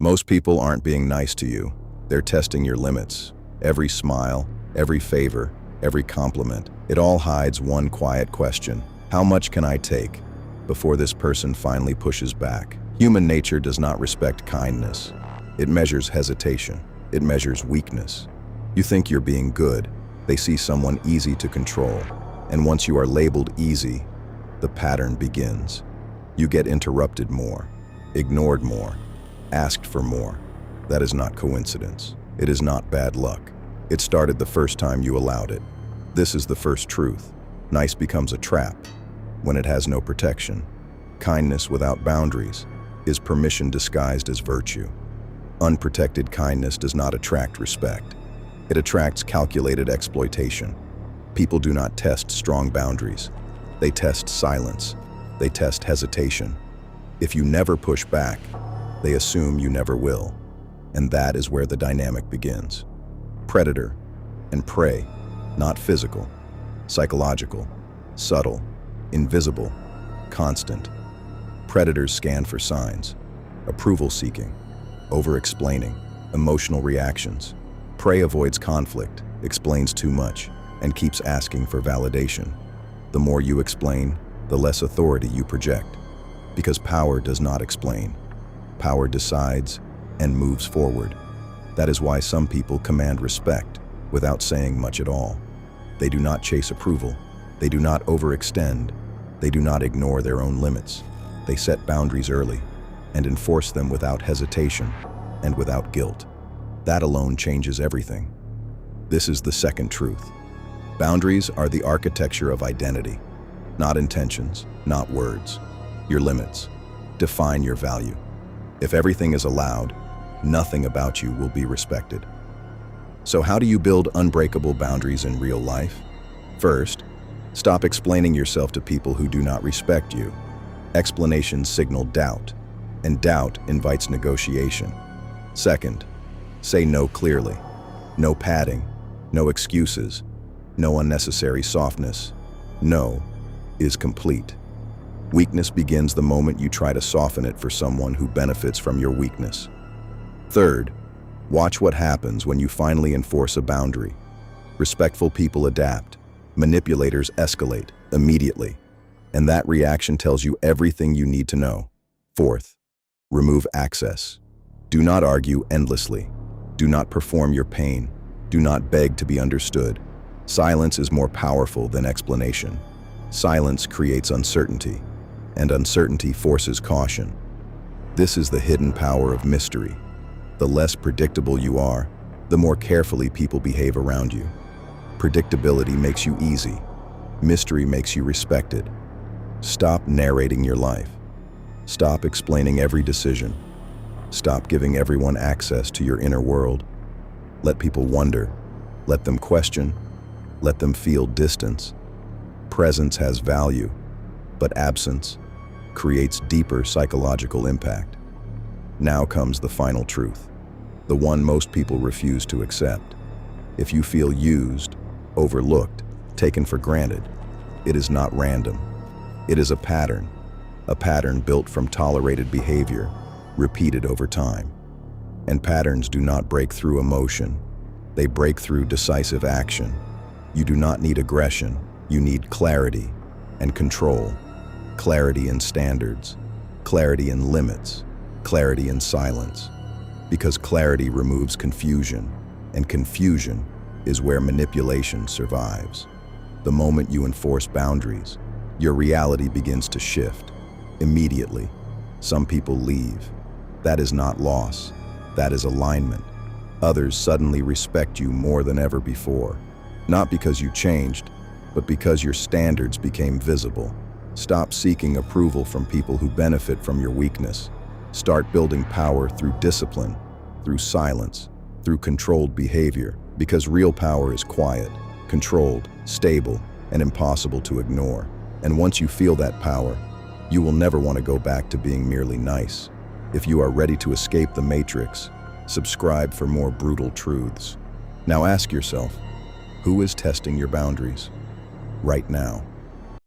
Most people aren't being nice to you. They're testing your limits. Every smile, every favor, every compliment, it all hides one quiet question. How much can I take before this person finally pushes back? Human nature does not respect kindness. It measures hesitation. It measures weakness. You think you're being good. They see someone easy to control. And once you are labeled easy, the pattern begins. You get interrupted more, ignored more, asked for more. That is not coincidence. It is not bad luck. It started the first time you allowed it. This is the first truth. Nice becomes a trap when it has no protection. Kindness without boundaries is permission disguised as virtue. Unprotected kindness does not attract respect. It attracts calculated exploitation. People do not test strong boundaries. They test silence. They test hesitation. If you never push back, they assume you never will. And that is where the dynamic begins. Predator and prey, not physical, psychological, subtle, invisible, constant. Predators scan for signs, approval-seeking, over-explaining, emotional reactions. Prey avoids conflict, explains too much, and keeps asking for validation. The more you explain, the less authority you project. Because power does not explain. Power decides and moves forward. That is why some people command respect without saying much at all. They do not chase approval. They do not overextend. They do not ignore their own limits. They set boundaries early and enforce them without hesitation and without guilt. That alone changes everything. This is the second truth. Boundaries are the architecture of identity, not intentions, not words. Your limits define your value. If everything is allowed, nothing about you will be respected. So how do you build unbreakable boundaries in real life? First, stop explaining yourself to people who do not respect you. Explanations signal doubt, and doubt invites negotiation. Second, say no clearly. No padding, no excuses, no unnecessary softness. No is complete. Weakness begins the moment you try to soften it for someone who benefits from your weakness. Third, watch what happens when you finally enforce a boundary. Respectful people adapt. Manipulators escalate immediately. And that reaction tells you everything you need to know. Fourth, remove access. Do not argue endlessly. Do not perform your pain. Do not beg to be understood. Silence is more powerful than explanation. Silence creates uncertainty, and uncertainty forces caution. This is the hidden power of mystery. The less predictable you are, the more carefully people behave around you. Predictability makes you easy. Mystery makes you respected. Stop narrating your life. Stop explaining every decision. Stop giving everyone access to your inner world. Let people wonder. Let them question. Let them feel distance. Presence has value, but absence creates deeper psychological impact. Now comes the final truth, the one most people refuse to accept. If you feel used, overlooked, taken for granted, it is not random. It is a pattern built from tolerated behavior, repeated over time. And patterns do not break through emotion. They break through decisive action. You do not need aggression. You need clarity and control. Clarity in standards, clarity in limits, clarity in silence. Because clarity removes confusion, and confusion is where manipulation survives. The moment you enforce boundaries, your reality begins to shift. Immediately, some people leave. That is not loss. That is alignment. Others suddenly respect you more than ever before. Not because you changed, but because your standards became visible. Stop seeking approval from people who benefit from your weakness. Start building power through discipline, through silence, through controlled behavior, because real power is quiet, controlled, stable, and impossible to ignore. And once you feel that power, you will never want to go back to being merely nice. If you are ready to escape the matrix, subscribe for more brutal truths. Now ask yourself, who is testing your boundaries right now?